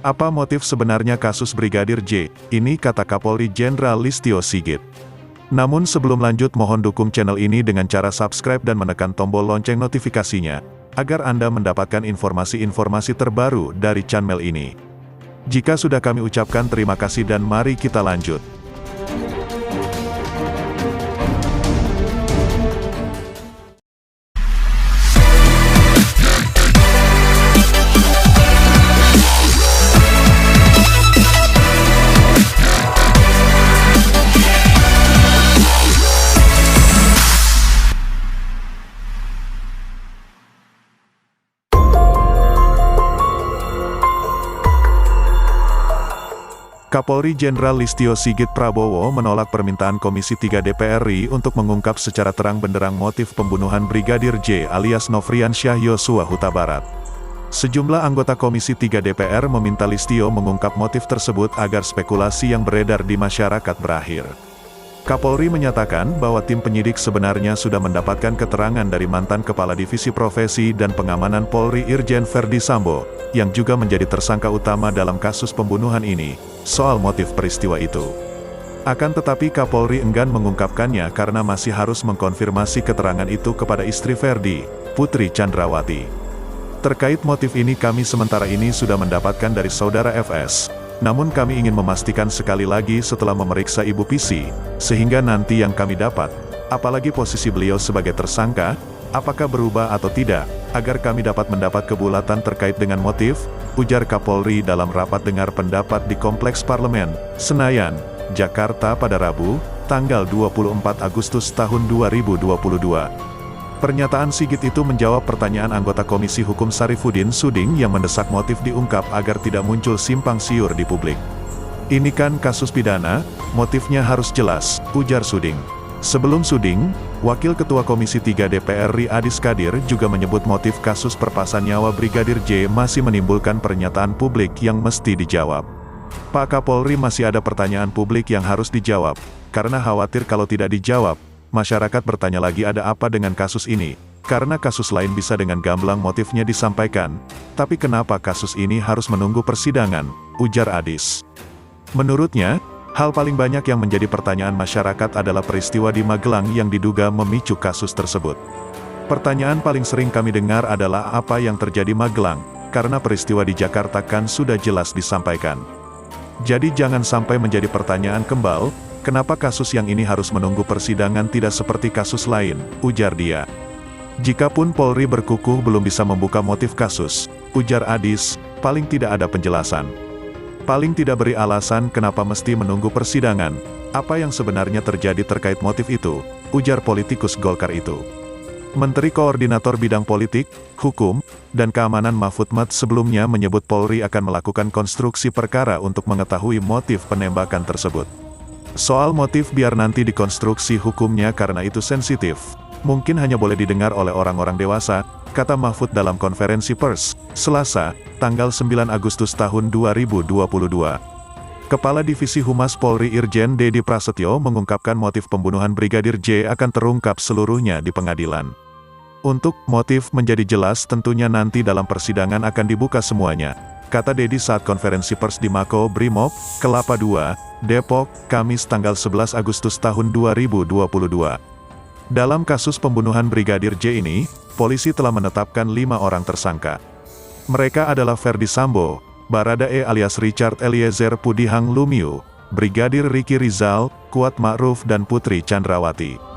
Apa motif sebenarnya kasus Brigadir J? Ini kata Kapolri Jenderal Listio Sigit. Namun sebelum lanjut mohon dukung channel ini dengan cara subscribe dan menekan tombol lonceng notifikasinya, agar Anda mendapatkan informasi-informasi terbaru dari channel ini. Jika sudah kami ucapkan terima kasih dan mari kita lanjut. Kapolri Jenderal Listio Sigit Prabowo menolak permintaan Komisi 3 DPR RI untuk mengungkap secara terang benderang motif pembunuhan Brigadir J alias Nofriansyah Yosua Huta Barat. Sejumlah anggota Komisi 3 DPR meminta Listio mengungkap motif tersebut agar spekulasi yang beredar di masyarakat berakhir. Kapolri menyatakan bahwa tim penyidik sebenarnya sudah mendapatkan keterangan dari mantan Kepala Divisi Profesi dan Pengamanan Polri Irjen Verdi Sambo, yang juga menjadi tersangka utama dalam kasus pembunuhan ini, soal motif peristiwa itu. Akan tetapi Kapolri enggan mengungkapkannya karena masih harus mengkonfirmasi keterangan itu kepada istri Verdi, Putri Chandrawati. Terkait motif ini kami sementara ini sudah mendapatkan dari saudara FS. Namun kami ingin memastikan sekali lagi setelah memeriksa Ibu Pisi, sehingga nanti yang kami dapat, apalagi posisi beliau sebagai tersangka, apakah berubah atau tidak, agar kami dapat mendapat kebulatan terkait dengan motif, ujar Kapolri dalam rapat dengar pendapat di Kompleks Parlemen, Senayan, Jakarta pada Rabu, tanggal 24 Agustus tahun 2022. Pernyataan Sigit itu menjawab pertanyaan anggota Komisi Hukum Sarifuddin Suding yang mendesak motif diungkap agar tidak muncul simpang siur di publik. Ini kan kasus pidana, motifnya harus jelas, ujar Suding. Sebelum Suding, Wakil Ketua Komisi 3 DPR RI Adis Kadir juga menyebut motif kasus perpasan nyawa Brigadir J masih menimbulkan pernyataan publik yang mesti dijawab. Pak Kapolri masih ada pertanyaan publik yang harus dijawab, karena khawatir kalau tidak dijawab, masyarakat bertanya lagi ada apa dengan kasus ini, karena kasus lain bisa dengan gamblang motifnya disampaikan, tapi kenapa kasus ini harus menunggu persidangan, ujar Adis. Menurutnya, hal paling banyak yang menjadi pertanyaan masyarakat adalah peristiwa di Magelang yang diduga memicu kasus tersebut. Pertanyaan paling sering kami dengar adalah apa yang terjadi Magelang, karena peristiwa di Jakarta kan sudah jelas disampaikan. Jadi jangan sampai menjadi pertanyaan kembal, kenapa kasus yang ini harus menunggu persidangan tidak seperti kasus lain, ujar dia. Jikapun Polri berkukuh belum bisa membuka motif kasus, ujar Adis, paling tidak ada penjelasan. Paling tidak beri alasan kenapa mesti menunggu persidangan, apa yang sebenarnya terjadi terkait motif itu, ujar politikus Golkar itu. Menteri Koordinator Bidang Politik, Hukum, dan Keamanan Mahfud MD sebelumnya menyebut Polri akan melakukan konstruksi perkara untuk mengetahui motif penembakan tersebut. Soal motif biar nanti dikonstruksi hukumnya karena itu sensitif. Mungkin hanya boleh didengar oleh orang-orang dewasa, kata Mahfud dalam konferensi pers, Selasa, tanggal 9 Agustus tahun 2022. Kepala Divisi Humas Polri Irjen Dedi Prasetyo mengungkapkan motif pembunuhan Brigadir J akan terungkap seluruhnya di pengadilan. Untuk motif menjadi jelas tentunya nanti dalam persidangan akan dibuka semuanya, kata Dedi saat konferensi pers di Mako Brimob, Kelapa II, Depok, Kamis tanggal 11 Agustus tahun 2022. Dalam kasus pembunuhan Brigadir J ini, polisi telah menetapkan 5 orang tersangka. Mereka adalah Verdi Sambo, Baradae alias Richard Eliezer Pudihang Lumiu, Brigadir Riki Rizal, Kuat Ma'ruf dan Putri Chandrawati.